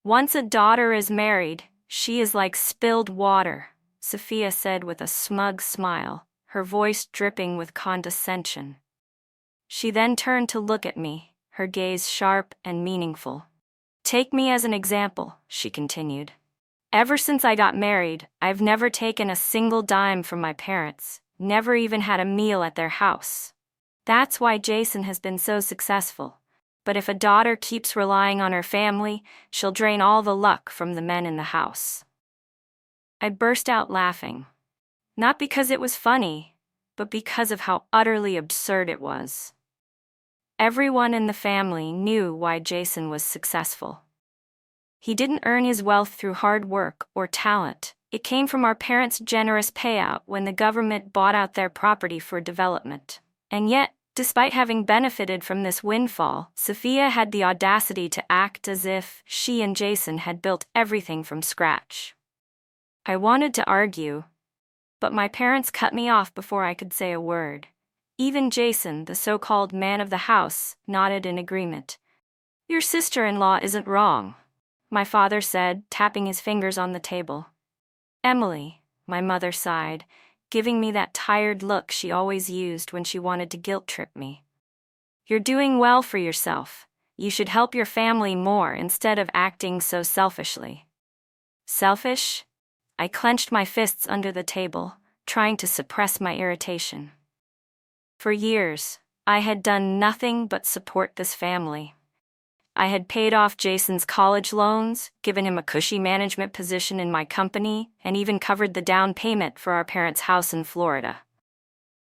Once a daughter is married, she is like spilled water, Sophia said with a smug smile, her voice dripping with condescension. She then turned to look at me, her gaze sharp and meaningful. Take me as an example, she continued. Ever since I got married, I've never taken a single dime from my parents, never even had a meal at their house. That's why Jason has been so successful. But if a daughter keeps relying on her family, she'll drain all the luck from the men in the house. I burst out laughing. Not because it was funny, but because of how utterly absurd it was. Everyone in the family knew why Jason was successful. He didn't earn his wealth through hard work or talent. It came from our parents' generous payout when the government bought out their property for development. And yet, despite having benefited from this windfall, Sophia had the audacity to act as if she and Jason had built everything from scratch. I wanted to argue, but my parents cut me off before I could say a word. Even Jason, the so-called man of the house, nodded in agreement. Your sister-in-law isn't wrong, my father said, tapping his fingers on the table. Emily, my mother sighed, giving me that tired look she always used when she wanted to guilt-trip me. You're doing well for yourself. You should help your family more instead of acting so selfishly. Selfish? I clenched my fists under the table, trying to suppress my irritation. For years, I had done nothing but support this family. I had paid off Jason's college loans, given him a cushy management position in my company, and even covered the down payment for our parents' house in Florida.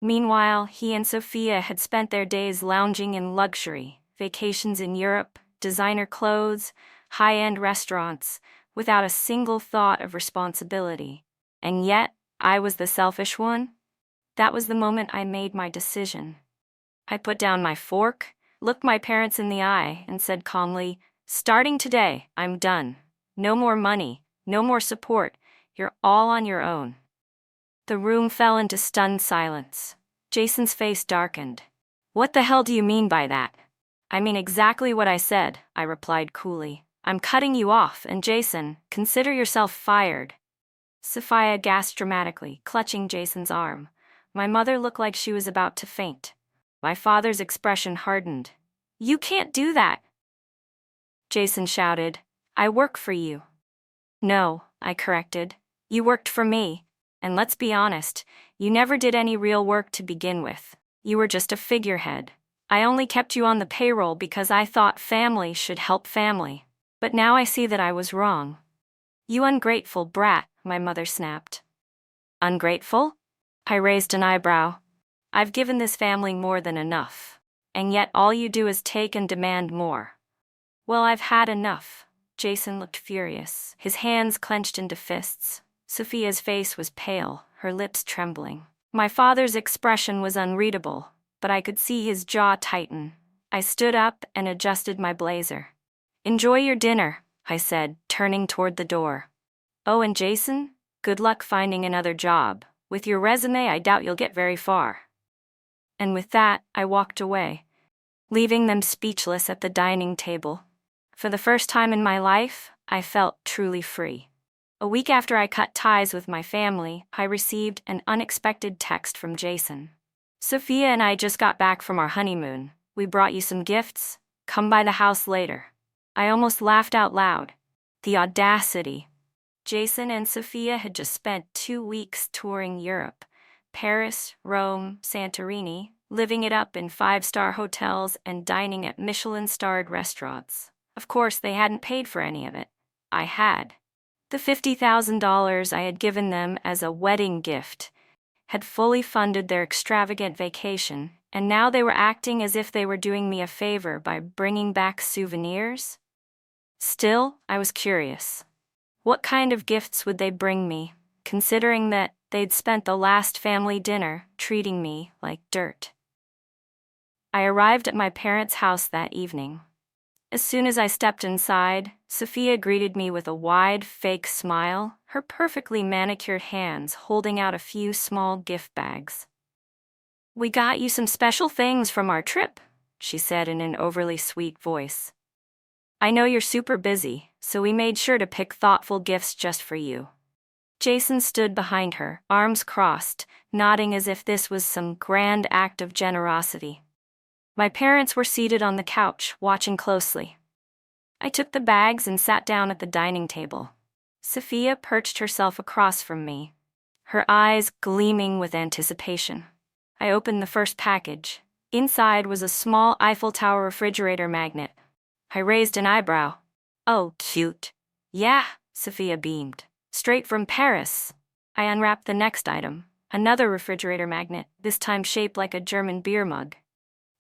Meanwhile, he and Sophia had spent their days lounging in luxury, vacations in Europe, designer clothes, high-end restaurants, without a single thought of responsibility. And yet, I was the selfish one? That was the moment I made my decision. I put down my fork, looked my parents in the eye, and said calmly, starting today, I'm done. No more money, no more support. You're all on your own. The room fell into stunned silence. Jason's face darkened. What the hell do you mean by that? I mean exactly what I said, I replied coolly. I'm cutting you off, and Jason, consider yourself fired. Sophia gasped dramatically, clutching Jason's arm. My mother looked like she was about to faint. My father's expression hardened. You can't do that! Jason shouted. I work for you. No, I corrected. You worked for me. And let's be honest, you never did any real work to begin with. You were just a figurehead. I only kept you on the payroll because I thought family should help family. But now I see that I was wrong. You ungrateful brat, my mother snapped. Ungrateful? I raised an eyebrow. I've given this family more than enough. And yet all you do is take and demand more. Well, I've had enough. Jason looked furious, his hands clenched into fists. Sophia's face was pale, her lips trembling. My father's expression was unreadable, but I could see his jaw tighten. I stood up and adjusted my blazer. Enjoy your dinner, I said, turning toward the door. Oh, and Jason, good luck finding another job. With your resume, I doubt you'll get very far. And with that, I walked away, leaving them speechless at the dining table. For the first time in my life, I felt truly free. A week after I cut ties with my family, I received an unexpected text from Jason. Sophia and I just got back from our honeymoon. We brought you some gifts. Come by the house later. I almost laughed out loud. The audacity. Jason and Sophia had just spent 2 weeks touring Europe, Paris, Rome, Santorini, living it up in 5-star hotels and dining at Michelin-starred restaurants. Of course, they hadn't paid for any of it. I had. The $50,000 I had given them as a wedding gift had fully funded their extravagant vacation, and now they were acting as if they were doing me a favor by bringing back souvenirs? Still, I was curious. What kind of gifts would they bring me, considering that they'd spent the last family dinner treating me like dirt? I arrived at my parents' house that evening. As soon as I stepped inside, Sophia greeted me with a wide, fake smile, her perfectly manicured hands holding out a few small gift bags. We got you some special things from our trip, she said in an overly sweet voice. I know you're super busy, so we made sure to pick thoughtful gifts just for you. Jason stood behind her, arms crossed, nodding as if this was some grand act of generosity. My parents were seated on the couch, watching closely. I took the bags and sat down at the dining table. Sophia perched herself across from me, her eyes gleaming with anticipation. I opened the first package. Inside was a small Eiffel Tower refrigerator magnet. I raised an eyebrow. "Oh, cute." "Yeah," Sophia beamed. "Straight from Paris." I unwrapped the next item, another refrigerator magnet, this time shaped like a German beer mug.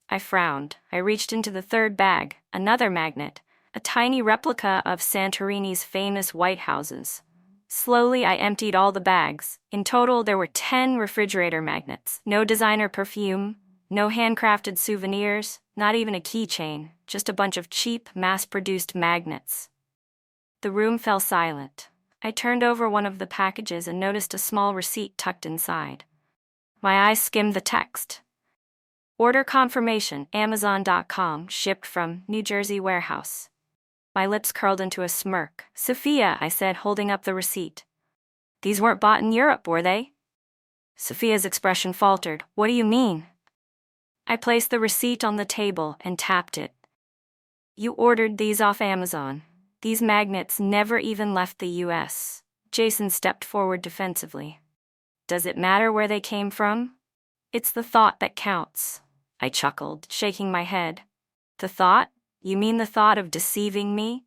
I frowned. I reached into the third bag, another magnet, a tiny replica of Santorini's famous white houses. Slowly, I emptied all the bags. In total, there were 10 refrigerator magnets. No designer perfume, no handcrafted souvenirs, not even a keychain, just a bunch of cheap, mass-produced magnets. The room fell silent. I turned over one of the packages and noticed a small receipt tucked inside. My eyes skimmed the text. "Order confirmation, Amazon.com, shipped from New Jersey warehouse." My lips curled into a smirk. "Sophia," I said, holding up the receipt. "These weren't bought in Europe, were they?" Sophia's expression faltered. "What do you mean?" I placed the receipt on the table and tapped it. "You ordered these off Amazon. These magnets never even left the US. Jason stepped forward defensively. "Does it matter where they came from? It's the thought that counts." I chuckled, shaking my head. "The thought? You mean the thought of deceiving me?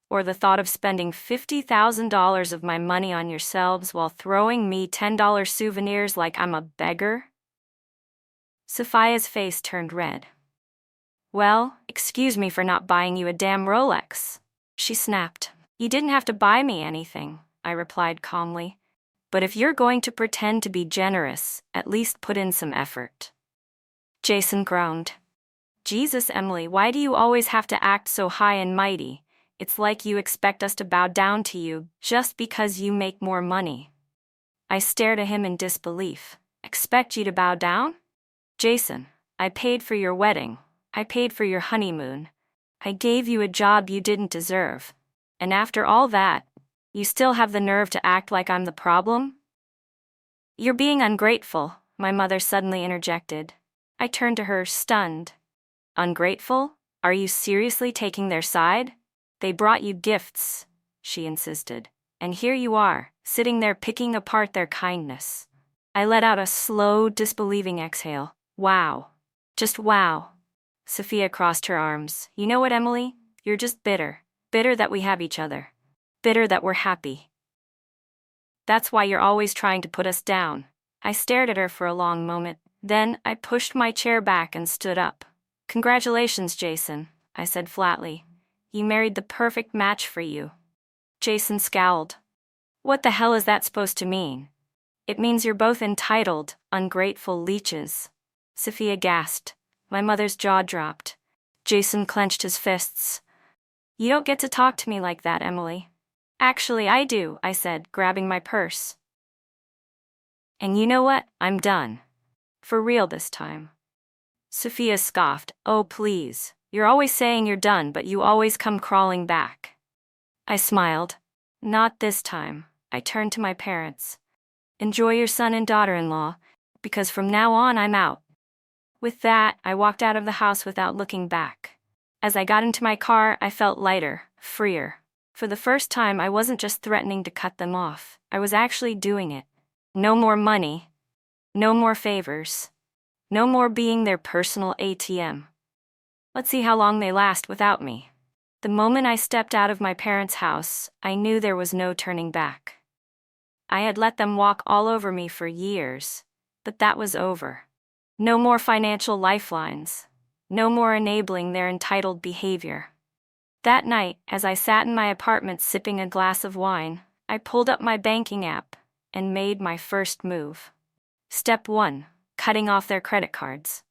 Or the thought of spending $50,000 of my money on yourselves while throwing me $10 souvenirs like I'm a beggar?" Sophia's face turned red. "Well, excuse me for not buying you a damn Rolex," she snapped. "You didn't have to buy me anything," I replied calmly. "But if you're going to pretend to be generous, at least put in some effort." Jason groaned. "Jesus, Emily, why do you always have to act so high and mighty? It's like you expect us to bow down to you just because you make more money." I stared at him in disbelief. "Expect you to bow down? Jason, I paid for your wedding. I paid for your honeymoon. I gave you a job you didn't deserve. And after all that, you still have the nerve to act like I'm the problem?" "You're being ungrateful," my mother suddenly interjected. I turned to her, stunned. "Ungrateful? Are you seriously taking their side? They brought you gifts," she insisted. "And here you are, sitting there picking apart their kindness." I let out a slow, disbelieving exhale. "Wow. Just wow." Sophia crossed her arms. "You know what, Emily? You're just bitter. Bitter that we have each other. Bitter that we're happy. That's why you're always trying to put us down." I stared at her for a long moment. Then I pushed my chair back and stood up. "Congratulations, Jason," I said flatly. "You married the perfect match for you." Jason scowled. "What the hell is that supposed to mean?" "It means you're both entitled, ungrateful leeches." Sophia gasped. My mother's jaw dropped. Jason clenched his fists. "You don't get to talk to me like that, Emily." "Actually, I do," I said, grabbing my purse. "And you know what? I'm done. For real this time." Sophia scoffed. "Oh, please. You're always saying you're done, but you always come crawling back." I smiled. "Not this time." I turned to my parents. "Enjoy your son and daughter-in-law, because from now on I'm out." With that, I walked out of the house without looking back. As I got into my car, I felt lighter, freer. For the first time, I wasn't just threatening to cut them off. I was actually doing it. No more money. No more favors. No more being their personal ATM. Let's see how long they last without me. The moment I stepped out of my parents' house, I knew there was no turning back. I had let them walk all over me for years, but that was over. No more financial lifelines. No more enabling their entitled behavior. That night, as I sat in my apartment sipping a glass of wine, I pulled up my banking app and made my first move. Step 1. Cutting off their credit cards.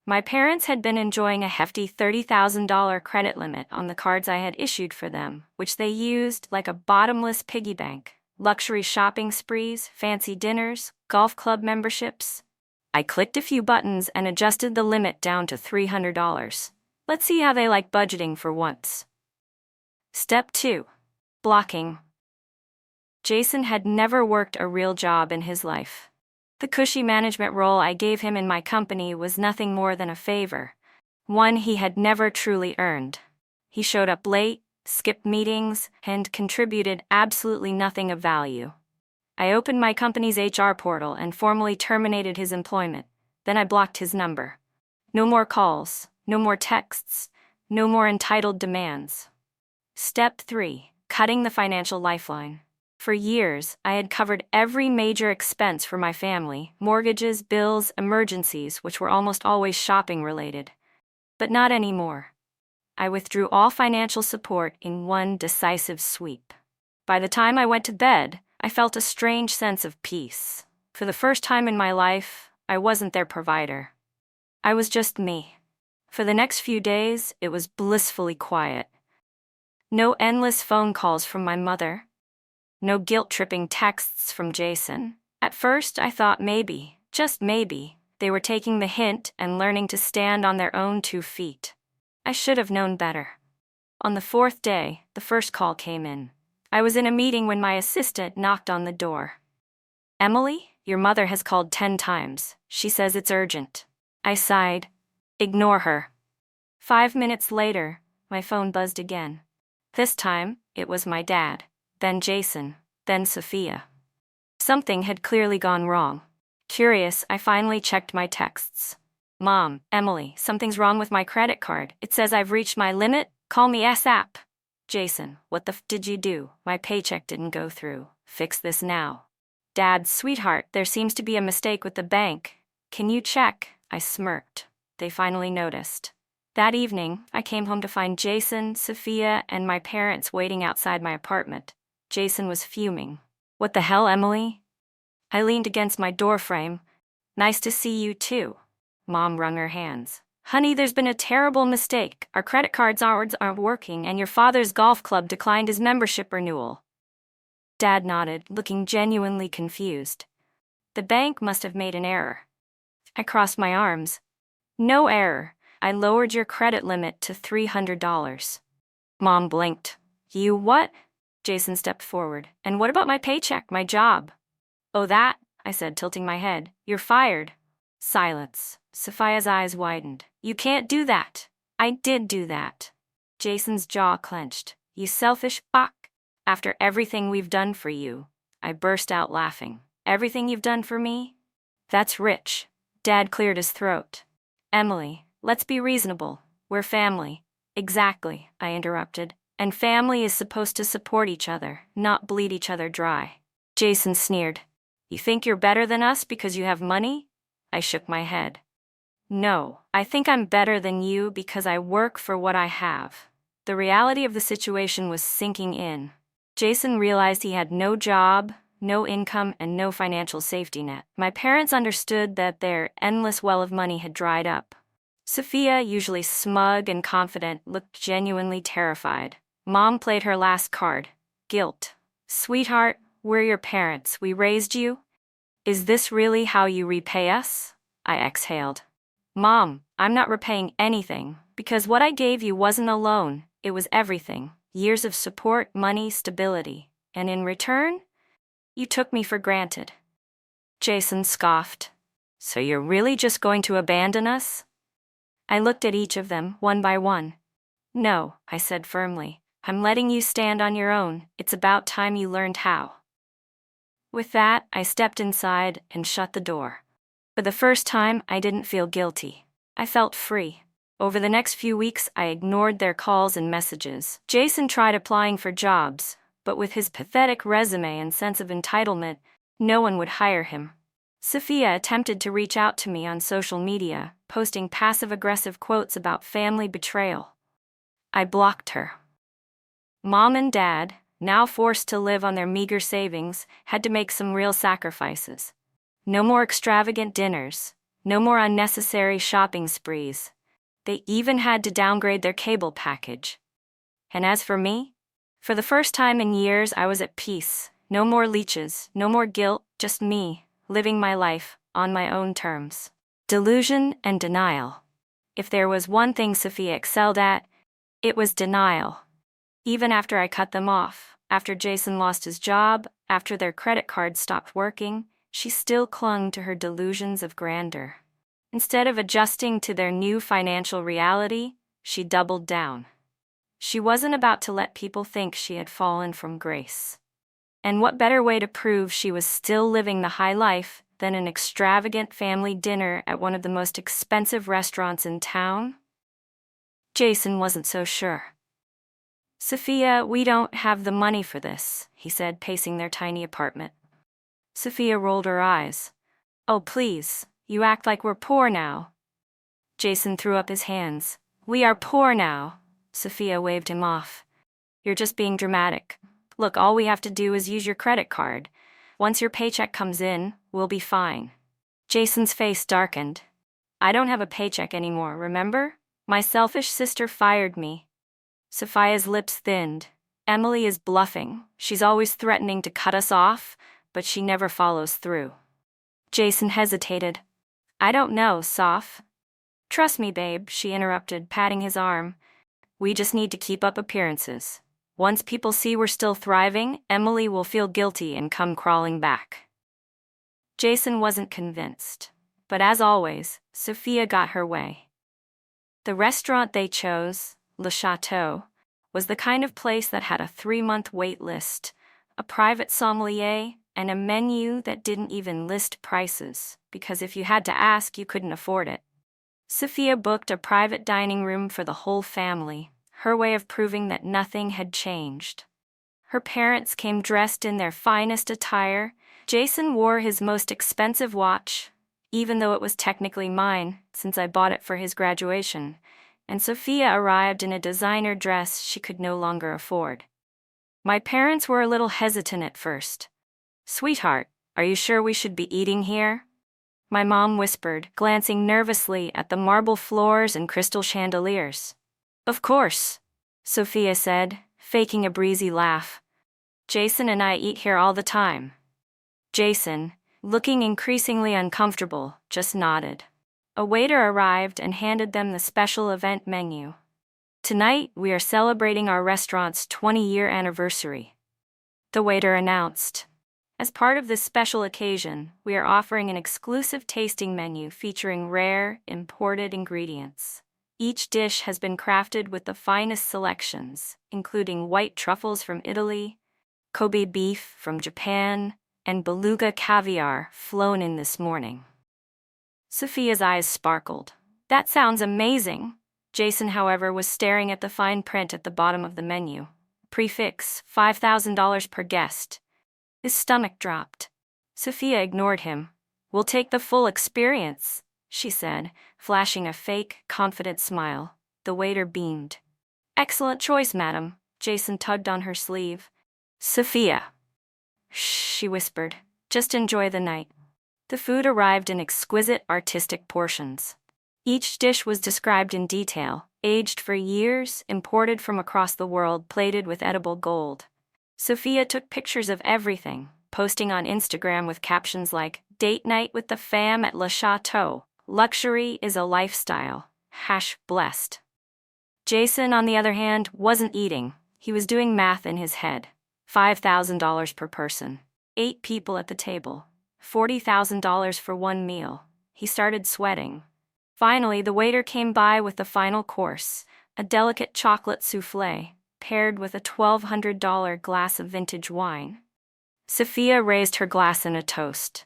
My parents had been enjoying a hefty $30,000 credit limit on the cards I had issued for them, which they used like a bottomless piggy bank. Luxury shopping sprees, fancy dinners, golf club memberships. I clicked a few buttons and adjusted the limit down to $300. Let's see how they like budgeting for once. Step 2. Blocking. Jason had never worked a real job in his life. The cushy management role I gave him in my company was nothing more than a favor, one he had never truly earned. He showed up late, skipped meetings, and contributed absolutely nothing of value. I opened my company's HR portal and formally terminated his employment. Then I blocked his number. No more calls, no more texts, no more entitled demands. Step 3. Cutting the financial lifeline. For years, I had covered every major expense for my family: mortgages, bills, emergencies, which were almost always shopping-related. But not anymore. I withdrew all financial support in one decisive sweep. By the time I went to bed, I felt a strange sense of peace. For the first time in my life, I wasn't their provider. I was just me. For the next few days, it was blissfully quiet. No endless phone calls from my mother. No guilt-tripping texts from Jason. At first, I thought maybe, just maybe, they were taking the hint and learning to stand on their own 2 feet. I should have known better. On the 4th day, the first call came in. I was in a meeting when my assistant knocked on the door. "Emily, your mother has called 10 times. She says it's urgent." I sighed. "Ignore her." 5 minutes later, my phone buzzed again. This time, it was my dad, then Jason, then Sophia. Something had clearly gone wrong. Curious, I finally checked my texts. "Mom, Emily, something's wrong with my credit card. It says I've reached my limit. Call me ASAP." "Jason, what the did you do? My paycheck didn't go through. Fix this now." "Dad, sweetheart, there seems to be a mistake with the bank. Can you check?" I smirked. They finally noticed. That evening, I came home to find Jason, Sophia, and my parents waiting outside my apartment. Jason was fuming. "What the hell, Emily?" I leaned against my doorframe. "Nice to see you too." Mom wrung her hands. "Honey, there's been a terrible mistake. Our credit cards aren't working, and your father's golf club declined his membership renewal." Dad nodded, looking genuinely confused. "The bank must have made an error." I crossed my arms. "No error. I lowered your credit limit to $300. Mom blinked. "You what?" Jason stepped forward. "And what about my paycheck, my job?" "Oh, that," I said, tilting my head. "You're fired." Silence. Sophia's eyes widened. "You can't do that." "I did do that." Jason's jaw clenched. "You selfish fuck. After everything we've done for you." I burst out laughing. "Everything you've done for me? That's rich." Dad cleared his throat. "Emily, let's be reasonable. We're family." "Exactly," I interrupted. "And family is supposed to support each other, not bleed each other dry." Jason sneered. "You think you're better than us because you have money?" I shook my head. "No, I think I'm better than you because I work for what I have." The reality of the situation was sinking in. Jason realized he had no job, no income, and no financial safety net. My parents understood that their endless well of money had dried up. Sophia, usually smug and confident, looked genuinely terrified. Mom played her last card: guilt. "Sweetheart, we're your parents. We raised you. Is this really how you repay us?" I exhaled. "Mom, I'm not repaying anything, because what I gave you wasn't a loan, it was everything. Years of support, money, stability. And in return, you took me for granted." Jason scoffed. "So you're really just going to abandon us?" I looked at each of them, one by one. "No," I said firmly. "I'm letting you stand on your own. It's about time you learned how." With that, I stepped inside and shut the door. For the first time, I didn't feel guilty. I felt free. Over the next few weeks, I ignored their calls and messages. Jason tried applying for jobs, but with his pathetic resume and sense of entitlement, no one would hire him. Sophia attempted to reach out to me on social media, posting passive-aggressive quotes about family betrayal. I blocked her. Mom and Dad, now forced to live on their meager savings, had to make some real sacrifices. No more extravagant dinners, no more unnecessary shopping sprees. They even had to downgrade their cable package. And as for me, for the first time in years I was at peace. No more leeches, no more guilt, just me, living my life on my own terms. Delusion and denial. If there was one thing Sophia excelled at, it was denial. Even after I cut them off, after Jason lost his job, after their credit cards stopped working, she still clung to her delusions of grandeur. Instead of adjusting to their new financial reality, she doubled down. She wasn't about to let people think she had fallen from grace. And what better way to prove she was still living the high life than an extravagant family dinner at one of the most expensive restaurants in town? Jason wasn't so sure. "Sophia, we don't have the money for this," he said, pacing their tiny apartment. Sophia rolled her eyes. "Oh, please, you act like we're poor now." Jason threw up his hands. "We are poor now." Sophia waved him off. "You're just being dramatic. Look, all we have to do is use your credit card. Once your paycheck comes in, we'll be fine." Jason's face darkened. "I don't have a paycheck anymore, remember? My selfish sister fired me." Sophia's lips thinned. "Emily is bluffing. She's always threatening to cut us off, but she never follows through." Jason hesitated. "I don't know, Soph." "Trust me, babe," she interrupted, patting his arm. "We just need to keep up appearances. Once people see we're still thriving, Emily will feel guilty and come crawling back." Jason wasn't convinced. But as always, Sophia got her way. The restaurant they chose, Le Chateau, was the kind of place that had a 3-month wait list, a private sommelier, and a menu that didn't even list prices, because if you had to ask, you couldn't afford it. Sophia booked a private dining room for the whole family, her way of proving that nothing had changed. Her parents came dressed in their finest attire. Jason wore his most expensive watch, even though it was technically mine, since I bought it for his graduation, and Sophia arrived in a designer dress she could no longer afford. My parents were a little hesitant at first. "Sweetheart, are you sure we should be eating here?" my mom whispered, glancing nervously at the marble floors and crystal chandeliers. "Of course," Sophia said, faking a breezy laugh. "Jason and I eat here all the time." Jason, looking increasingly uncomfortable, just nodded. A waiter arrived and handed them the special event menu. "Tonight, we are celebrating our restaurant's 20-year anniversary," the waiter announced. "As part of this special occasion, we are offering an exclusive tasting menu featuring rare, imported ingredients. Each dish has been crafted with the finest selections, including white truffles from Italy, Kobe beef from Japan, and beluga caviar flown in this morning." Sophia's eyes sparkled. "That sounds amazing." Jason, however, was staring at the fine print at the bottom of the menu. Prefix, $5,000 per guest. His stomach dropped. Sophia ignored him. "We'll take the full experience," she said, flashing a fake, confident smile. The waiter beamed. "Excellent choice, madam." Jason tugged on her sleeve. "Sophia." "Shh," she whispered. "Just enjoy the night." The food arrived in exquisite, artistic portions. Each dish was described in detail, aged for years, imported from across the world, plated with edible gold. Sophia took pictures of everything, posting on Instagram with captions like, "Date night with the fam at Le Chateau. Luxury is a lifestyle. #blessed." Jason, on the other hand, wasn't eating. He was doing math in his head. $5,000 per person. 8 people at the table. $40,000 for one meal. He started sweating. Finally, the waiter came by with the final course, a delicate chocolate soufflé, paired with a $1,200 glass of vintage wine. Sophia raised her glass in a toast.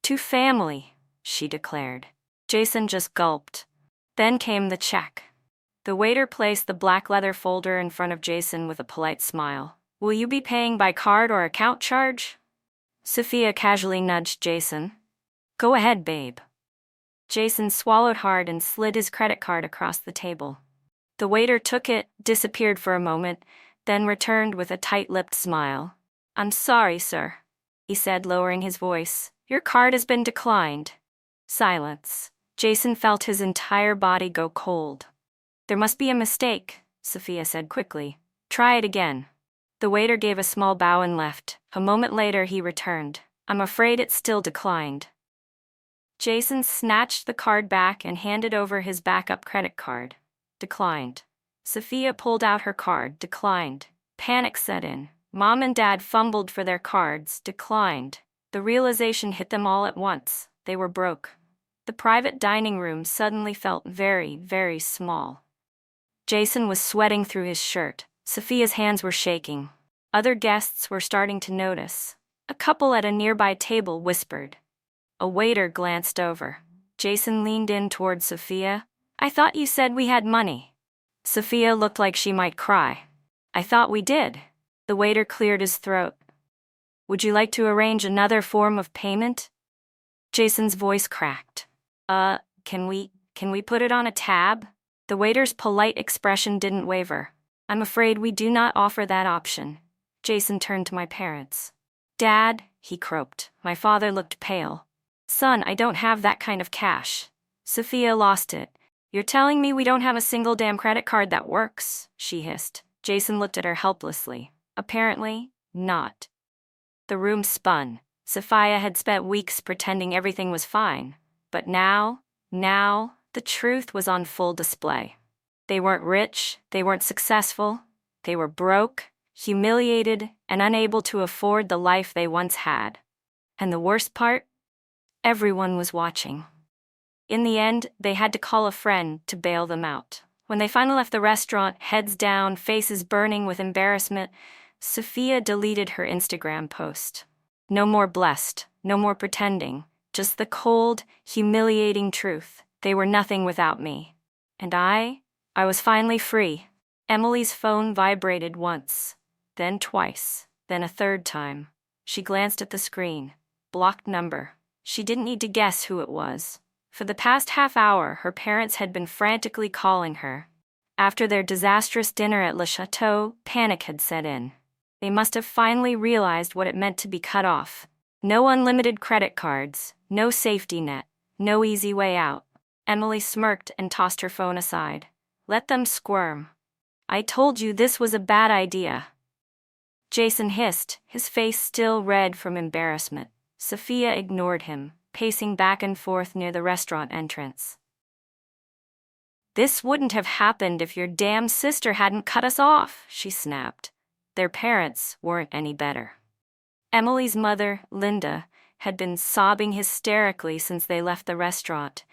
"To family," she declared. Jason just gulped. Then came the check. The waiter placed the black leather folder in front of Jason with a polite smile. "Will you be paying by card or account charge?" Sophia casually nudged Jason. "Go ahead, babe." Jason swallowed hard and slid his credit card across the table. The waiter took it, disappeared for a moment, then returned with a tight-lipped smile. "I'm sorry, sir," he said, lowering his voice. "Your card has been declined." Silence. Jason felt his entire body go cold. "There must be a mistake," Sophia said quickly. "Try it again." The waiter gave a small bow and left. A moment later he returned. "I'm afraid it's still declined." Jason snatched the card back and handed over his backup credit card. "Declined." Sophia pulled out her card, declined. Panic set in. Mom and Dad fumbled for their cards, declined. The realization hit them all at once. They were broke. The private dining room suddenly felt very, very small. Jason was sweating through his shirt. Sophia's hands were shaking. Other guests were starting to notice. A couple at a nearby table whispered. A waiter glanced over. Jason leaned in toward Sophia. "I thought you said we had money." Sophia looked like she might cry. "I thought we did." The waiter cleared his throat. "Would you like to arrange another form of payment?" Jason's voice cracked. Can we put it on a tab?" The waiter's polite expression didn't waver. "I'm afraid we do not offer that option." Jason turned to my parents. "Dad," he croaked. My father looked pale. "Son, I don't have that kind of cash." Sophia lost it. "You're telling me we don't have a single damn credit card that works?" she hissed. Jason looked at her helplessly. "Apparently, not." The room spun. Sophia had spent weeks pretending everything was fine. But now, the truth was on full display. They weren't rich, they weren't successful, they were broke, humiliated, and unable to afford the life they once had. And the worst part? Everyone was watching. In the end, they had to call a friend to bail them out. When they finally left the restaurant, heads down, faces burning with embarrassment, Sophia deleted her Instagram post. No more blessed, no more pretending, just the cold, humiliating truth. They were nothing without me. And I was finally free. Emily's phone vibrated once, then twice, then a third time. She glanced at the screen. Blocked number. She didn't need to guess who it was. For the past half hour, her parents had been frantically calling her. After their disastrous dinner at Le Chateau, panic had set in. They must have finally realized what it meant to be cut off. No unlimited credit cards, no safety net, no easy way out. Emily smirked and tossed her phone aside. "Let them squirm. I told you this was a bad idea." Jason hissed, his face still red from embarrassment. Sophia ignored him, pacing back and forth near the restaurant entrance. "This wouldn't have happened if your damn sister hadn't cut us off," she snapped. Their parents weren't any better. Emily's mother, Linda, had been sobbing hysterically since they left the restaurant,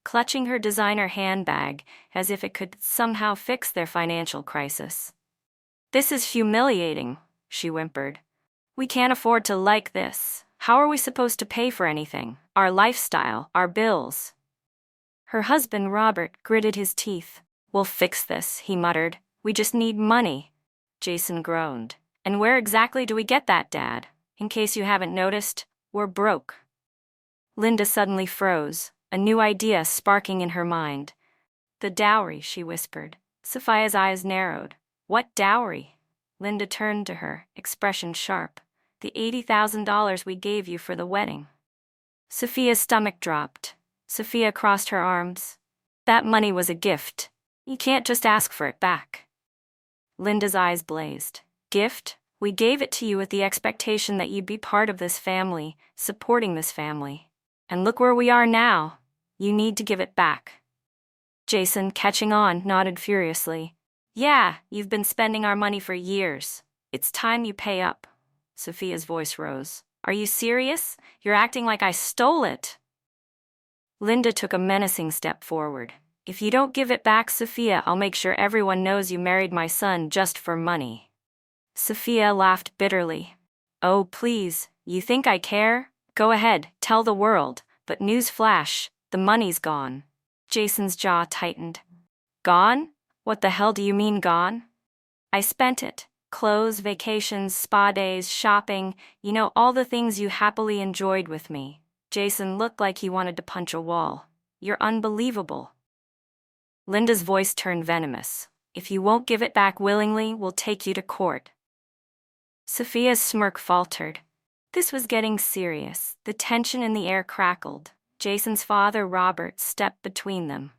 clutching her designer handbag as if it could somehow fix their financial crisis. "This is humiliating," she whimpered. "We can't afford to like this. How are we supposed to pay for anything? Our lifestyle, our bills?" Her husband, Robert, gritted his teeth. "We'll fix this," he muttered. "We just need money." Jason groaned. "And where exactly do we get that, Dad? In case you haven't noticed, we're broke." Linda suddenly froze, a new idea sparking in her mind. "The dowry," she whispered. Sophia's eyes narrowed. "What dowry?" Linda turned to her, expression sharp. "The $80,000 we gave you for the wedding." Sophia's stomach dropped. Sophia crossed her arms. "That money was a gift. You can't just ask for it back." Linda's eyes blazed. "Gift? We gave it to you with the expectation that you'd be part of this family, supporting this family. And look where we are now. You need to give it back." Jason, catching on, nodded furiously. "Yeah, you've been spending our money for years. It's time you pay up." Sophia's voice rose. "Are you serious? You're acting like I stole it." Linda took a menacing step forward. "If you don't give it back, Sophia, I'll make sure everyone knows you married my son just for money." Sophia laughed bitterly. "Oh, please, you think I care? Go ahead, tell the world, but newsflash, the money's gone." Jason's jaw tightened. "Gone? What the hell do you mean gone?" "I spent it. Clothes, vacations, spa days, shopping, all the things you happily enjoyed with me." Jason looked like he wanted to punch a wall. "You're unbelievable." Linda's voice turned venomous. "If you won't give it back willingly, we'll take you to court." Sophia's smirk faltered. This was getting serious. The tension in the air crackled. Jason's father, Robert, stepped between them.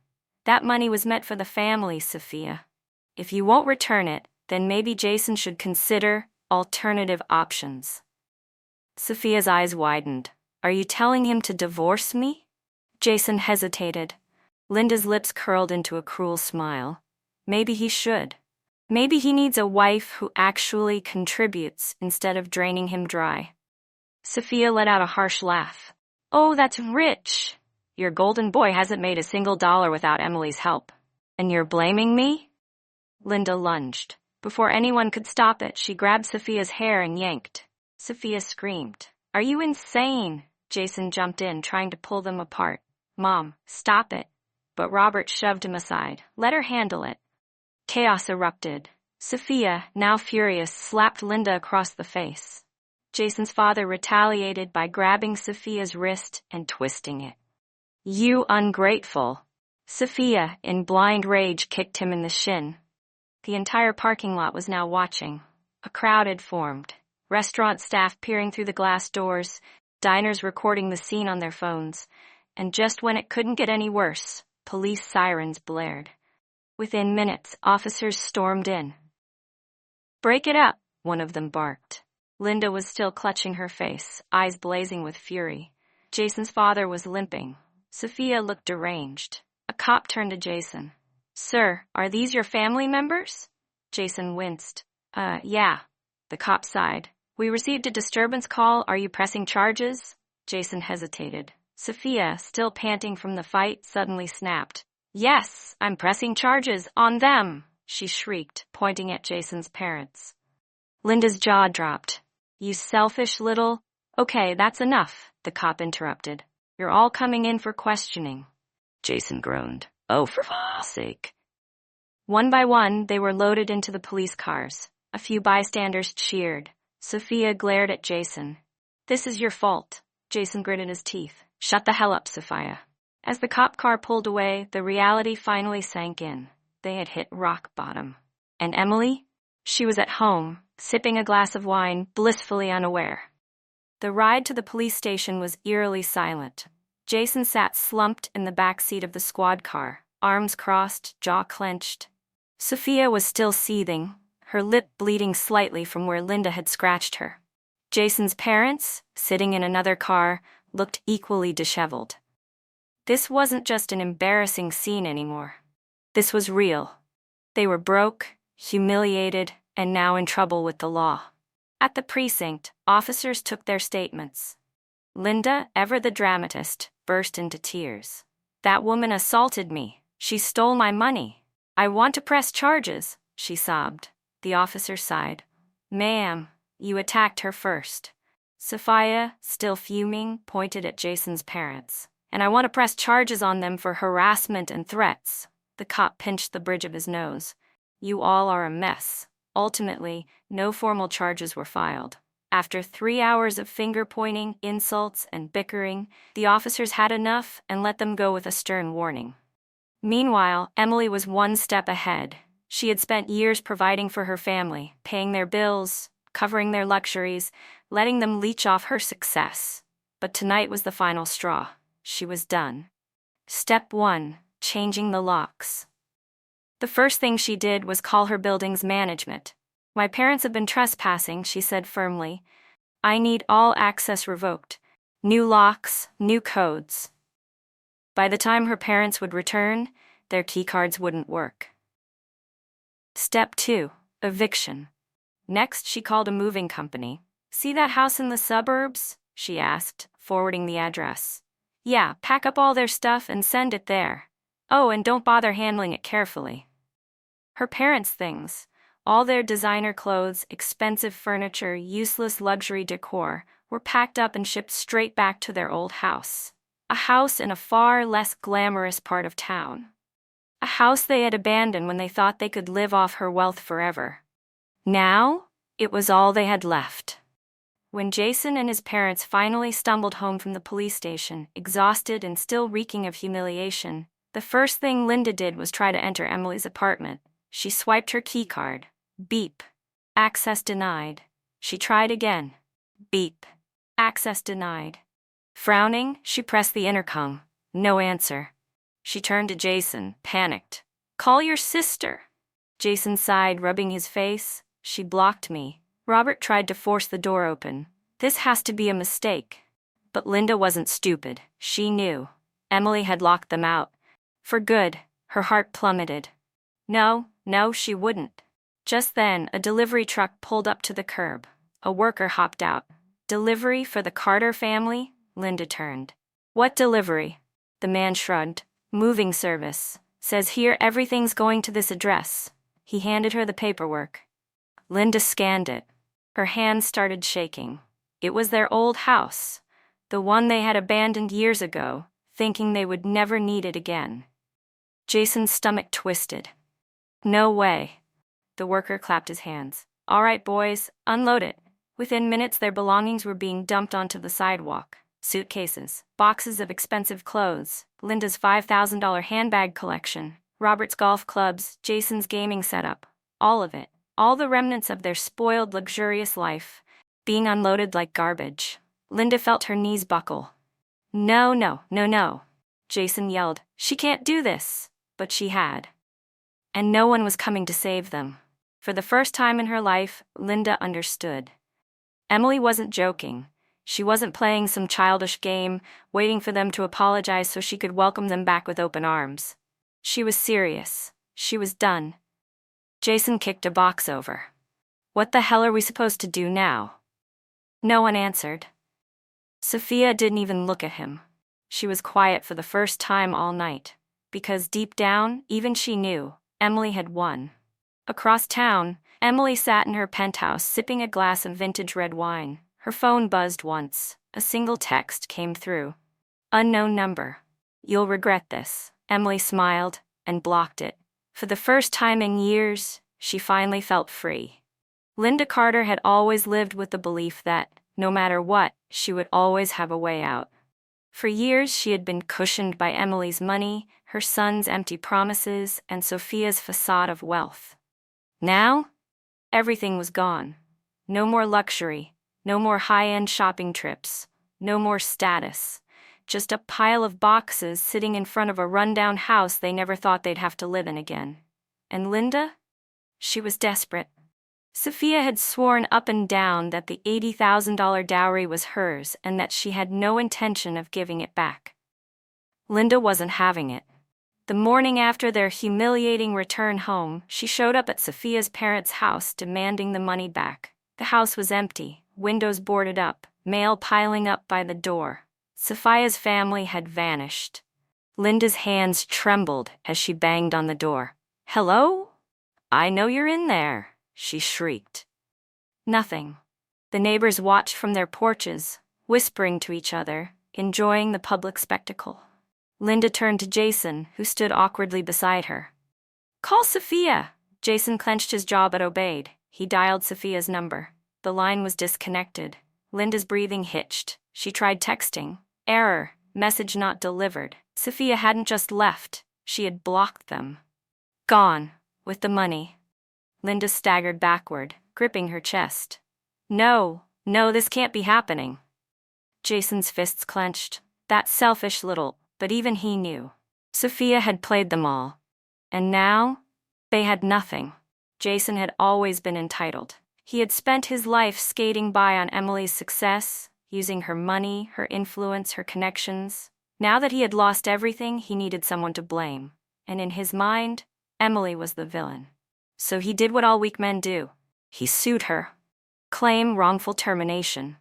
"That money was meant for the family, Sophia. If you won't return it, then maybe Jason should consider alternative options." Sophia's eyes widened. "Are you telling him to divorce me?" Jason hesitated. Linda's lips curled into a cruel smile. Maybe he should. Maybe he needs a wife who actually contributes instead of draining him dry. Sophia let out a harsh laugh. Oh, that's rich. Your golden boy hasn't made a single dollar without Emily's help. And you're blaming me? Linda lunged. Before anyone could stop it, she grabbed Sophia's hair and yanked. Sophia screamed. Are you insane? Jason jumped in, trying to pull them apart. Mom, stop it. But Robert shoved him aside. Let her handle it. Chaos erupted. Sophia, now furious, slapped Linda across the face. Jason's father retaliated by grabbing Sophia's wrist and twisting it. You ungrateful. Sophia, in blind rage, kicked him in the shin. The entire parking lot was now watching. A crowd had formed. Restaurant staff peering through the glass doors, diners recording the scene on their phones. And just when it couldn't get any worse, police sirens blared. Within minutes, officers stormed in. Break it up, one of them barked. Linda was still clutching her face, eyes blazing with fury. Jason's father was limping. Sophia looked deranged. A cop turned to Jason. Sir, are these your family members? Jason winced. Yeah. The cop sighed. We received a disturbance call. Are you pressing charges? Jason hesitated. Sophia, still panting from the fight, suddenly snapped. Yes, I'm pressing charges on them, she shrieked, pointing at Jason's parents. Linda's jaw dropped. You selfish little... Okay, that's enough, the cop interrupted. You're all coming in for questioning. Jason groaned. Oh, for fuck's sake. One by one, they were loaded into the police cars. A few bystanders cheered. Sophia glared at Jason. This is your fault. Jason gritted his teeth. Shut the hell up, Sophia. As the cop car pulled away, the reality finally sank in. They had hit rock bottom. And Emily? She was at home, sipping a glass of wine, blissfully unaware. The ride to the police station was eerily silent. Jason sat slumped in the back seat of the squad car, arms crossed, jaw clenched. Sophia was still seething, her lip bleeding slightly from where Linda had scratched her. Jason's parents, sitting in another car, looked equally disheveled. This wasn't just an embarrassing scene anymore. This was real. They were broke, humiliated, and now in trouble with the law. At the precinct, officers took their statements. Linda, ever the dramatist, burst into tears. That woman assaulted me. She stole my money. I want to press charges, she sobbed. The officer sighed. Ma'am, you attacked her first. Sophia, still fuming, pointed at Jason's parents. And I want to press charges on them for harassment and threats. The cop pinched the bridge of his nose. You all are a mess. Ultimately, no formal charges were filed. After 3 hours of finger-pointing, insults, and bickering, the officers had enough and let them go with a stern warning. Meanwhile, Emily was one step ahead. She had spent years providing for her family, paying their bills, covering their luxuries, letting them leech off her success. But tonight was the final straw. She was done. Step 1. Changing the locks. The first thing she did was call her building's management. My parents have been trespassing, she said firmly. I need all access revoked. New locks, new codes. By the time her parents would return, their keycards wouldn't work. Step 2. Eviction. Next, she called a moving company. See that house in the suburbs? She asked, forwarding the address. Yeah, pack up all their stuff and send it there. Oh, and don't bother handling it carefully. Her parents' things, all their designer clothes, expensive furniture, useless luxury decor, were packed up and shipped straight back to their old house. A house in a far less glamorous part of town. A house they had abandoned when they thought they could live off her wealth forever. Now, it was all they had left. When Jason and his parents finally stumbled home from the police station, exhausted and still reeking of humiliation, the first thing Linda did was try to enter Emily's apartment. She swiped her keycard. Beep. Access denied. She tried again. Beep. Access denied. Frowning, she pressed the intercom. No answer. She turned to Jason, panicked. Call your sister. Jason sighed, rubbing his face. She blocked me. Robert tried to force the door open. This has to be a mistake. But Linda wasn't stupid. She knew. Emily had locked them out. For good. Her heart plummeted. No, No, she wouldn't. Just then, a delivery truck pulled up to the curb. A worker hopped out. Delivery for the Carter family? Linda turned. What delivery? The man shrugged. Moving service. Says here everything's going to this address. He handed her the paperwork. Linda scanned it. Her hands started shaking. It was their old house, the one they had abandoned years ago, thinking they would never need it again. Jason's stomach twisted. No way. The worker clapped his hands. All right, boys, unload it. Within minutes, their belongings were being dumped onto the sidewalk. Suitcases, boxes of expensive clothes, Linda's $5,000 handbag collection, Robert's golf clubs, Jason's gaming setup. All of it. All the remnants of their spoiled, luxurious life, being unloaded like garbage. Linda felt her knees buckle. No, no, no, no. Jason yelled. She can't do this. But she had. And no one was coming to save them. For the first time in her life, Linda understood. Emily wasn't joking. She wasn't playing some childish game, waiting for them to apologize so she could welcome them back with open arms. She was serious. She was done. Jason kicked a box over. What the hell are we supposed to do now? No one answered. Sophia didn't even look at him. She was quiet for the first time all night, because deep down, even she knew, Emily had won. Across town, Emily sat in her penthouse sipping a glass of vintage red wine. Her phone buzzed once. A single text came through. Unknown number. You'll regret this. Emily smiled and blocked it. For the first time in years, she finally felt free. Linda Carter had always lived with the belief that, no matter what, she would always have a way out. For years, she had been cushioned by Emily's money, her son's empty promises, and Sophia's facade of wealth. Now, everything was gone. No more luxury, no more high-end shopping trips, no more status. Just a pile of boxes sitting in front of a rundown house they never thought they'd have to live in again. And Linda? She was desperate. Sophia had sworn up and down that the $80,000 dowry was hers and that she had no intention of giving it back. Linda wasn't having it. The morning after their humiliating return home, she showed up at Sophia's parents' house demanding the money back. The house was empty, windows boarded up, mail piling up by the door. Sophia's family had vanished. Linda's hands trembled as she banged on the door. Hello? I know you're in there, she shrieked. Nothing. The neighbors watched from their porches, whispering to each other, enjoying the public spectacle. Linda turned to Jason, who stood awkwardly beside her. Call Sophia! Jason clenched his jaw but obeyed. He dialed Sophia's number. The line was disconnected. Linda's breathing hitched. She tried texting. Error. Message not delivered. Sophia hadn't just left. She had blocked them. Gone. With the money. Linda staggered backward, gripping her chest. No, this can't be happening. Jason's fists clenched. That selfish little, but even he knew. Sophia had played them all. And now, they had nothing. Jason had always been entitled. He had spent his life skating by on Emily's success, using her money, her influence, her connections. Now that he had lost everything, he needed someone to blame. And in his mind, Emily was the villain. So he did what all weak men do. He sued her. Claim wrongful termination.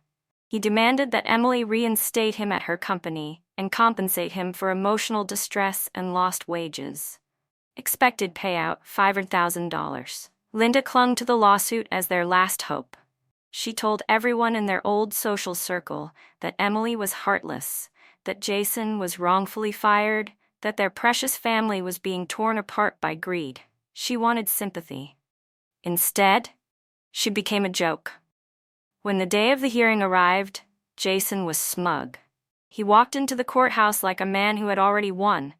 He demanded that Emily reinstate him at her company and compensate him for emotional distress and lost wages. Expected payout, $500,000. Linda clung to the lawsuit as their last hope. She told everyone in their old social circle that Emily was heartless, that Jason was wrongfully fired, that their precious family was being torn apart by greed. She wanted sympathy. Instead, she became a joke. When the day of the hearing arrived, Jason was smug. He walked into the courthouse like a man who had already won.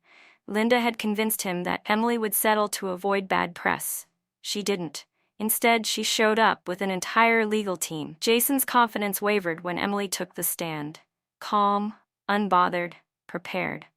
Linda had convinced him that Emily would settle to avoid bad press. She didn't. Instead, she showed up with an entire legal team. Jason's confidence wavered when Emily took the stand. Calm, unbothered, prepared.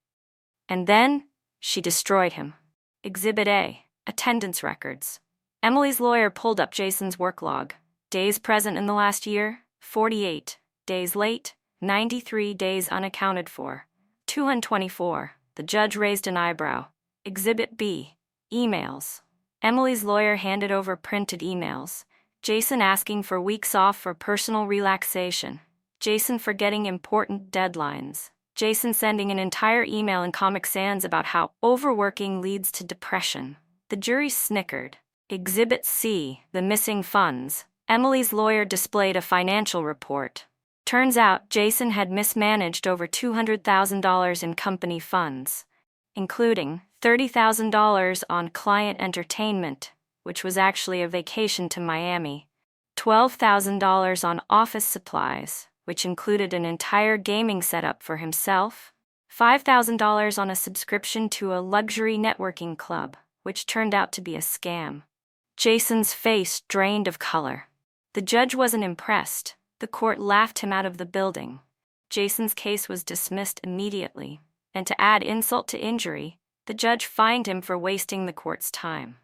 And then, she destroyed him. Exhibit A, attendance records. Emily's lawyer pulled up Jason's work log. Days present in the last year, 48. Days late, 93. Days unaccounted for, 224. The judge raised an eyebrow. Exhibit B, emails. Emily's lawyer handed over printed emails. Jason asking for weeks off for personal relaxation. Jason forgetting important deadlines. Jason sending an entire email in Comic Sans about how overworking leads to depression. The jury snickered. Exhibit C, the missing funds. Emily's lawyer displayed a financial report. Turns out Jason had mismanaged over $200,000 in company funds, including $30,000 on client entertainment, which was actually a vacation to Miami, $12,000 on office supplies, which included an entire gaming setup for himself, $5,000 on a subscription to a luxury networking club, which turned out to be a scam. Jason's face drained of color. The judge wasn't impressed. The court laughed him out of the building. Jason's case was dismissed immediately, and to add insult to injury, the judge fined him for wasting the court's time.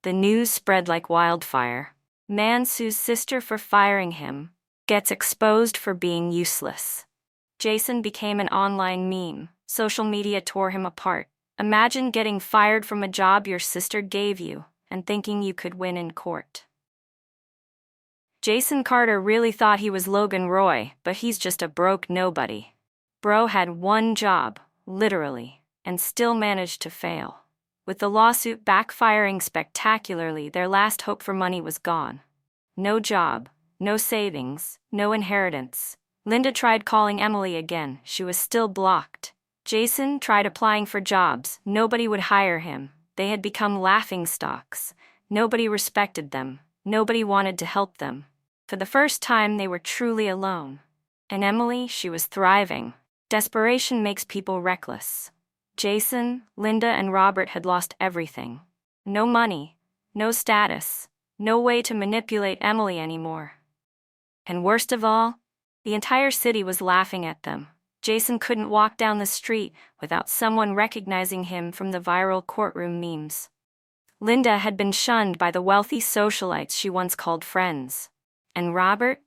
The news spread like wildfire. Man sues sister for firing him, gets exposed for being useless. Jason became an online meme. Social media tore him apart. Imagine getting fired from a job your sister gave you and thinking you could win in court. Jason Carter really thought he was Logan Roy, but he's just a broke nobody. Bro had one job, literally, and still managed to fail. With the lawsuit backfiring spectacularly, their last hope for money was gone. No job, no savings, no inheritance. Linda tried calling Emily again. She was still blocked. Jason tried applying for jobs. Nobody would hire him. They had become laughingstocks. Nobody respected them. Nobody wanted to help them. For the first time, they were truly alone. And Emily, she was thriving. Desperation makes people reckless. Jason, Linda, and Robert had lost everything. No money, no status, no way to manipulate Emily anymore. And worst of all, the entire city was laughing at them. Jason couldn't walk down the street without someone recognizing him from the viral courtroom memes. Linda had been shunned by the wealthy socialites she once called friends. And Robert?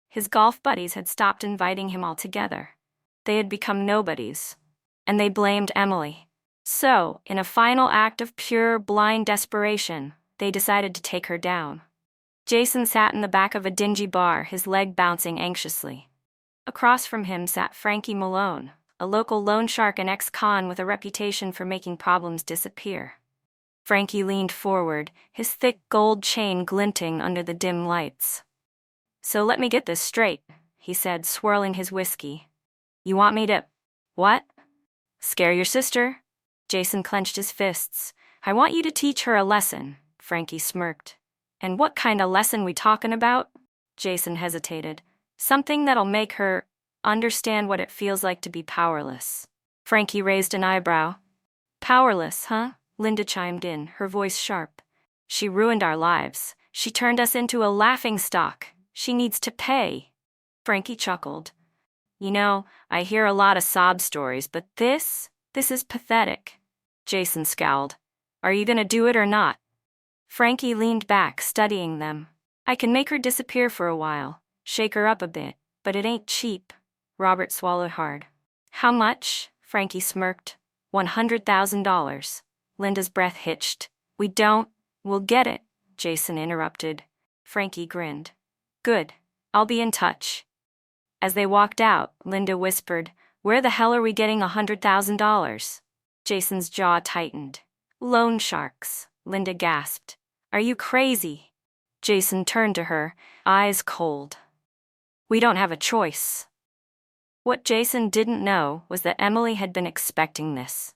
His golf buddies had stopped inviting him altogether. They had become nobodies. And they blamed Emily. So, in a final act of pure, blind desperation, they decided to take her down. Jason sat in the back of a dingy bar, his leg bouncing anxiously. Across from him sat Frankie Malone, a local loan shark and ex-con with a reputation for making problems disappear. Frankie leaned forward, his thick gold chain glinting under the dim lights. "So let me get this straight," he said, swirling his whiskey. "You want me to... what? Scare your sister?" Jason clenched his fists. "I want you to teach her a lesson," Frankie smirked. "And what kind of lesson we talking about?" Jason hesitated. "Something that'll make her understand what it feels like to be powerless." Frankie raised an eyebrow. "Powerless, huh?" Linda chimed in, her voice sharp. "She ruined our lives. She turned us into a laughingstock. She needs to pay." Frankie chuckled. "You know, I hear a lot of sob stories, but this is pathetic." Jason scowled. "Are you gonna do it or not?" Frankie leaned back, studying them. "I can make her disappear for a while, shake her up a bit, but it ain't cheap." Robert swallowed hard. "How much?" Frankie smirked. $100,000. Linda's breath hitched. We'll get it," Jason interrupted. Frankie grinned. "Good. I'll be in touch." As they walked out, Linda whispered, "Where the hell are we getting $100,000? Jason's jaw tightened. "Loan sharks," Linda gasped. "Are you crazy?" Jason turned to her, eyes cold. "We don't have a choice." What Jason didn't know was that Emily had been expecting this.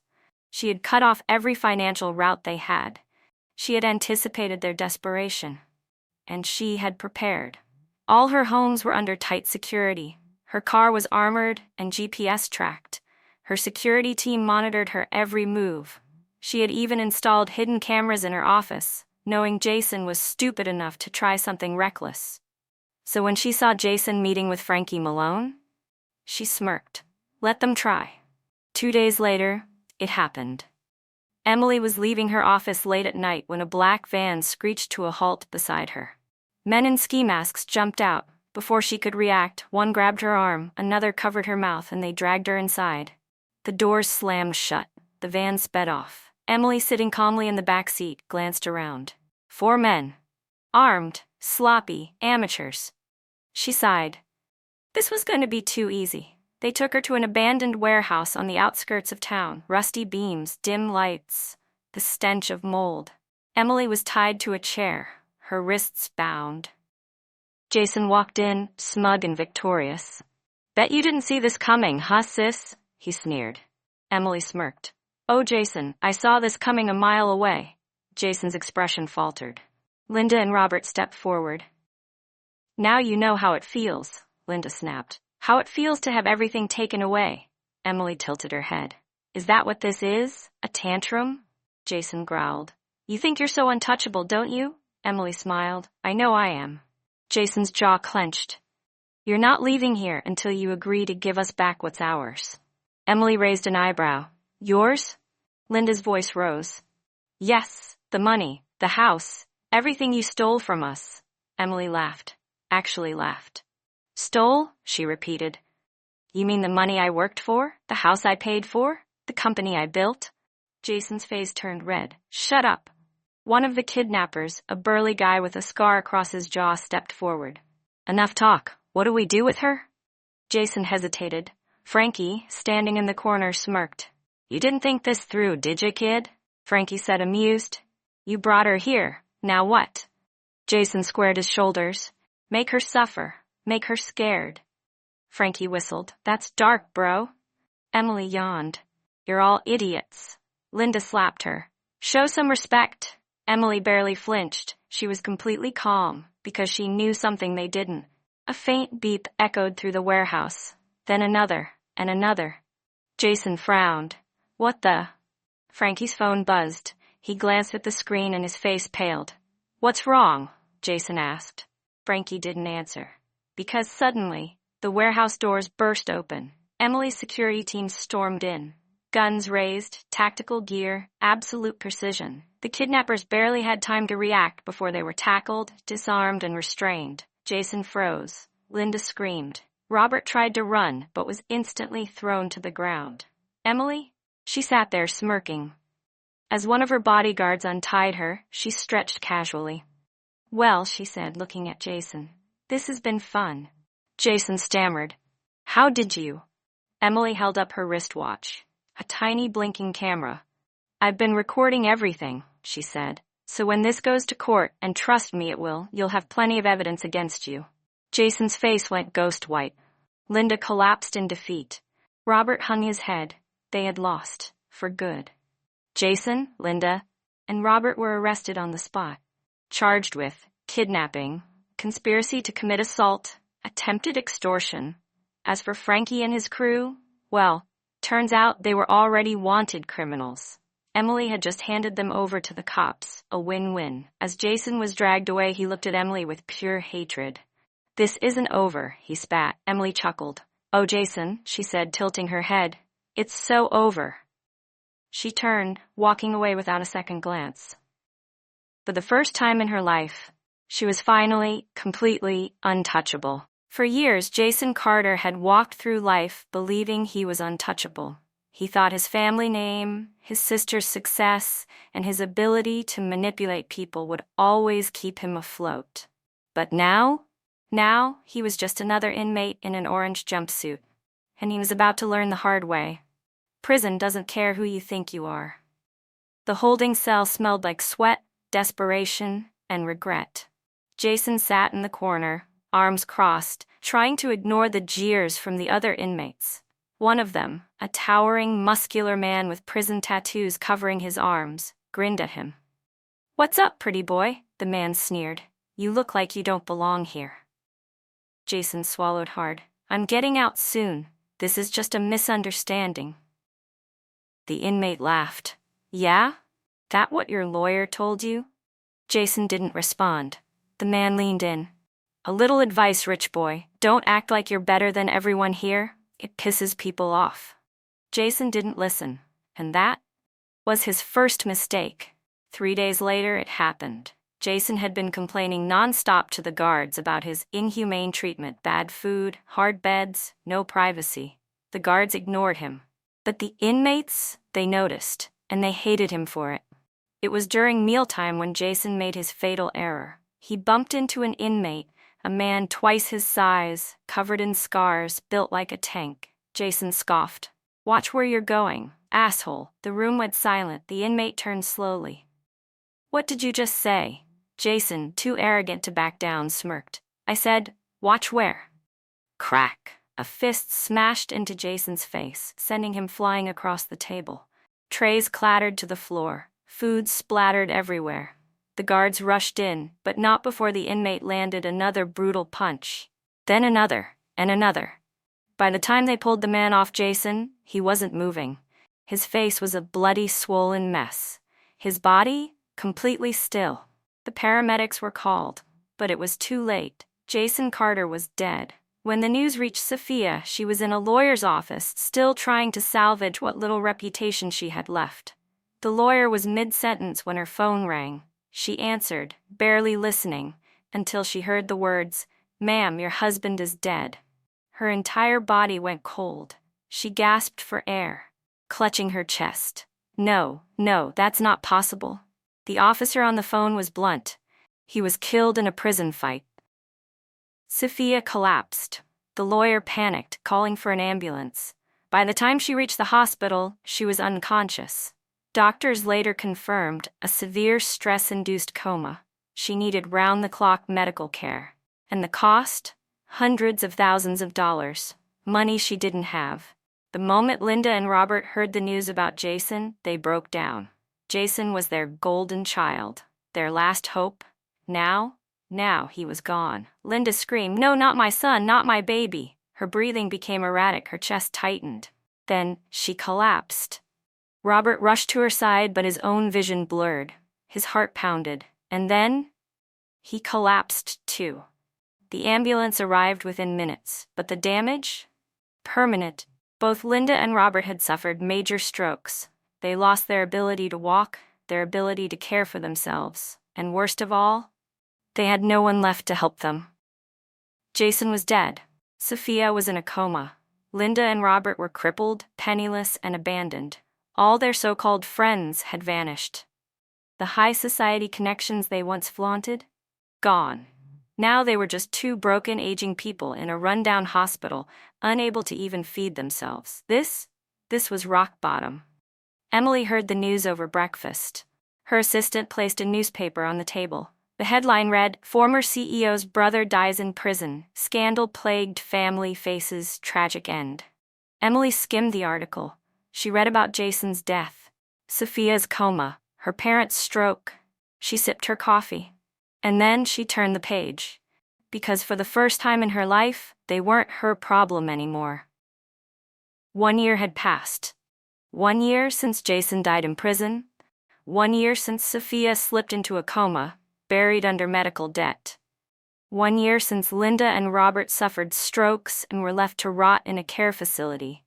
She had cut off every financial route they had. She had anticipated their desperation. And she had prepared. All her homes were under tight security. Her car was armored and GPS tracked. Her security team monitored her every move. She had even installed hidden cameras in her office, knowing Jason was stupid enough to try something reckless. So when she saw Jason meeting with Frankie Malone, she smirked. Let them try. 2 days later, it happened. Emily was leaving her office late at night when a black van screeched to a halt beside her. Men in ski masks jumped out. Before she could react, one grabbed her arm, another covered her mouth, and they dragged her inside. The doors slammed shut. The van sped off. Emily, sitting calmly in the back seat, glanced around. 4 men. Armed, sloppy, amateurs. She sighed. This was going to be too easy. They took her to an abandoned warehouse on the outskirts of town. Rusty beams, dim lights, the stench of mold. Emily was tied to a chair, her wrists bound. Jason walked in, smug and victorious. Bet you didn't see this coming, huh, sis? He sneered. Emily smirked. Oh, Jason, I saw this coming a mile away. Jason's expression faltered. Linda and Robert stepped forward. Now you know how it feels, Linda snapped. How it feels to have everything taken away. Emily tilted her head. Is that what this is? A tantrum? Jason growled. You think you're so untouchable, don't you? Emily smiled. I know I am. Jason's jaw clenched. You're not leaving here until you agree to give us back what's ours. Emily raised an eyebrow. Yours? Linda's voice rose. Yes, the money, the house, everything you stole from us. Emily laughed. Actually laughed. Stole? She repeated. You mean the money I worked for? The house I paid for? The company I built? Jason's face turned red. Shut up. One of the kidnappers, a burly guy with a scar across his jaw, stepped forward. Enough talk. What do we do with her? Jason hesitated. Frankie, standing in the corner, smirked. You didn't think this through, did you, kid? Frankie said, amused. You brought her here. Now what? Jason squared his shoulders. Make her suffer. Make her scared. Frankie whistled. That's dark, bro. Emily yawned. You're all idiots. Linda slapped her. Show some respect. Emily barely flinched. She was completely calm, because she knew something they didn't. A faint beep echoed through the warehouse. Then another, and another. Jason frowned. What the? Frankie's phone buzzed. He glanced at the screen and his face paled. What's wrong? Jason asked. Frankie didn't answer. Because suddenly, the warehouse doors burst open. Emily's security team stormed in. Guns raised, tactical gear, absolute precision. The kidnappers barely had time to react before they were tackled, disarmed, and restrained. Jason froze. Linda screamed. Robert tried to run, but was instantly thrown to the ground. Emily? She sat there smirking. As one of her bodyguards untied her, she stretched casually. Well, she said, looking at Jason. This has been fun. Jason stammered. How did you? Emily held up her wristwatch. A tiny blinking camera. I've been recording everything, she said. So when this goes to court, and trust me it will, you'll have plenty of evidence against you. Jason's face went ghost white. Linda collapsed in defeat. Robert hung his head. They had lost. For good. Jason, Linda, and Robert were arrested on the spot. Charged with kidnapping, conspiracy to commit assault, attempted extortion. As for Frankie and his crew, well, turns out they were already wanted criminals. Emily had just handed them over to the cops, a win-win. As Jason was dragged away, he looked at Emily with pure hatred. This isn't over, he spat. Emily chuckled. Oh, Jason, she said, tilting her head. It's so over. She turned, walking away without a second glance. For the first time in her life, she was finally, completely untouchable. For years, Jason Carter had walked through life believing he was untouchable. He thought his family name, his sister's success, and his ability to manipulate people would always keep him afloat. But now he was just another inmate in an orange jumpsuit. And he was about to learn the hard way. Prison doesn't care who you think you are. The holding cell smelled like sweat, desperation, and regret. Jason sat in the corner, arms crossed, trying to ignore the jeers from the other inmates. One of them, a towering, muscular man with prison tattoos covering his arms, grinned at him. What's up, pretty boy? The man sneered. You look like you don't belong here. Jason swallowed hard. I'm getting out soon. This is just a misunderstanding. The inmate laughed. Yeah? That what your lawyer told you? Jason didn't respond. The man leaned in. A little advice, rich boy. Don't act like you're better than everyone here. It pisses people off. Jason didn't listen, and that was his first mistake. 3 days later, it happened. Jason had been complaining nonstop to the guards about his inhumane treatment, bad food, hard beds, no privacy. The guards ignored him. But the inmates, they noticed. and they hated him for it. It was during mealtime when Jason made his fatal error. He bumped into an inmate, a man twice his size, covered in scars, built like a tank. Jason scoffed. "Watch where you're going, asshole." The room went silent. The inmate turned slowly. "What did you just say?" Jason, too arrogant to back down, smirked. "I said, watch where." Crack! A fist smashed into Jason's face, sending him flying across the table. Trays clattered to the floor. Food splattered everywhere. The guards rushed in, but not before the inmate landed another brutal punch. Then another, and another. By the time they pulled the man off Jason, he wasn't moving. His face was a bloody, swollen mess. His body, completely still. The paramedics were called, but it was too late. Jason Carter was dead. When the news reached Sophia, she was in a lawyer's office, still trying to salvage what little reputation she had left. The lawyer was mid-sentence when her phone rang. She answered, barely listening, until she heard the words, "Ma'am, your husband is dead." Her entire body went cold. She gasped for air, clutching her chest. No, that's not possible." The officer on the phone was blunt. "He was killed in a prison fight." Sophia collapsed. The lawyer panicked, calling for an ambulance. By the time she reached the hospital, she was unconscious. Doctors later confirmed a severe stress-induced coma. She needed round-the-clock medical care. And the cost? Hundreds of thousands of dollars. Money she didn't have. The moment Linda and Robert heard the news about Jason, they broke down. Jason was their golden child, their last hope. Now he was gone. Linda screamed, "No, not my son, not my baby." Her breathing became erratic, her chest tightened. Then she collapsed. Robert rushed to her side, but his own vision blurred. His heart pounded. And then he collapsed too. The ambulance arrived within minutes, but the damage? Permanent. Both Linda and Robert had suffered major strokes. They lost their ability to walk, their ability to care for themselves, and worst of all, they had no one left to help them. Jason was dead. Sophia was in a coma. Linda and Robert were crippled, penniless, and abandoned. All their so-called friends had vanished. The high society connections they once flaunted? Gone. Now they were just two broken, aging people in a rundown hospital, unable to even feed themselves. This was rock bottom. Emily heard the news over breakfast. Her assistant placed a newspaper on the table. The headline read, "Former CEO's brother dies in prison. Scandal-plagued family faces tragic end." Emily skimmed the article. She read about Jason's death, Sophia's coma, her parents' stroke. She sipped her coffee. And then she turned the page. Because for the first time in her life, they weren't her problem anymore. 1 year had passed. 1 year since Jason died in prison. 1 year since Sophia slipped into a coma, buried under medical debt. 1 year since Linda and Robert suffered strokes and were left to rot in a care facility.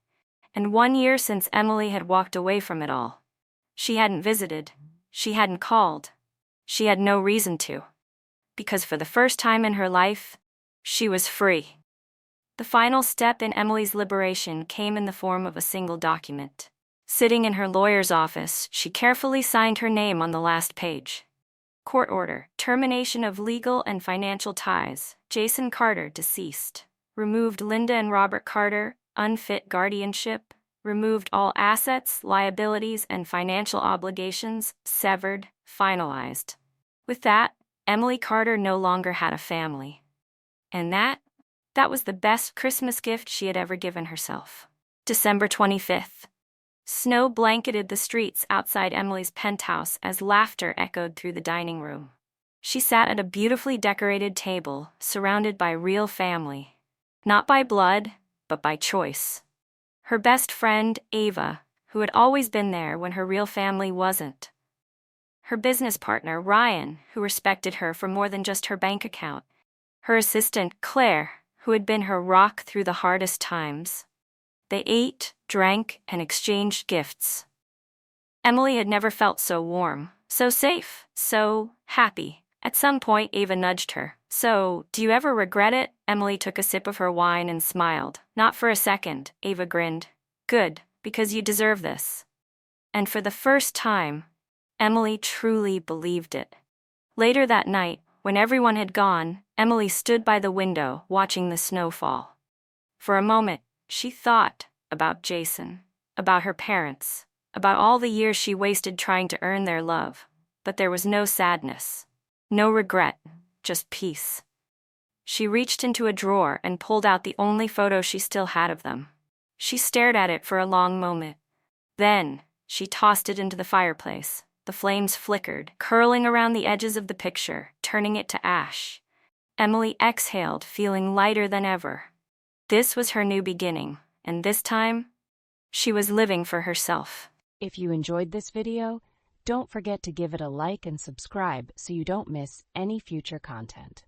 And 1 year since Emily had walked away from it all. She hadn't visited. She hadn't called. She had no reason to. Because for the first time in her life, she was free. The final step in Emily's liberation came in the form of a single document. Sitting in her lawyer's office, she carefully signed her name on the last page. Court order, termination of legal and financial ties, Jason Carter deceased. Removed Linda and Robert Carter, unfit guardianship. Removed all assets, liabilities, and financial obligations, severed, finalized. With that, Emily Carter no longer had a family. And that was the best Christmas gift she had ever given herself. December 25th. Snow blanketed the streets outside Emily's penthouse as laughter echoed through the dining room. She sat at a beautifully decorated table, surrounded by real family. Not by blood, but by choice. Her best friend, Ava, who had always been there when her real family wasn't. Her business partner, Ryan, who respected her for more than just her bank account. Her assistant, Claire, who had been her rock through the hardest times. They ate, drank, and exchanged gifts. Emily had never felt so warm, so safe, so happy. At some point, Ava nudged her. "So, do you ever regret it?" Emily took a sip of her wine and smiled. "Not for a second," Ava grinned. "Good, because you deserve this." And for the first time, Emily truly believed it. Later that night, when everyone had gone, Emily stood by the window watching the snow fall. For a moment, she thought about Jason, about her parents, about all the years she wasted trying to earn their love. But there was no sadness, no regret, just peace. She reached into a drawer and pulled out the only photo she still had of them. She stared at it for a long moment. Then, she tossed it into the fireplace. The flames flickered, curling around the edges of the picture, turning it to ash. Emily exhaled, feeling lighter than ever. This was her new beginning, and this time, she was living for herself. If you enjoyed this video, don't forget to give it a like and subscribe so you don't miss any future content.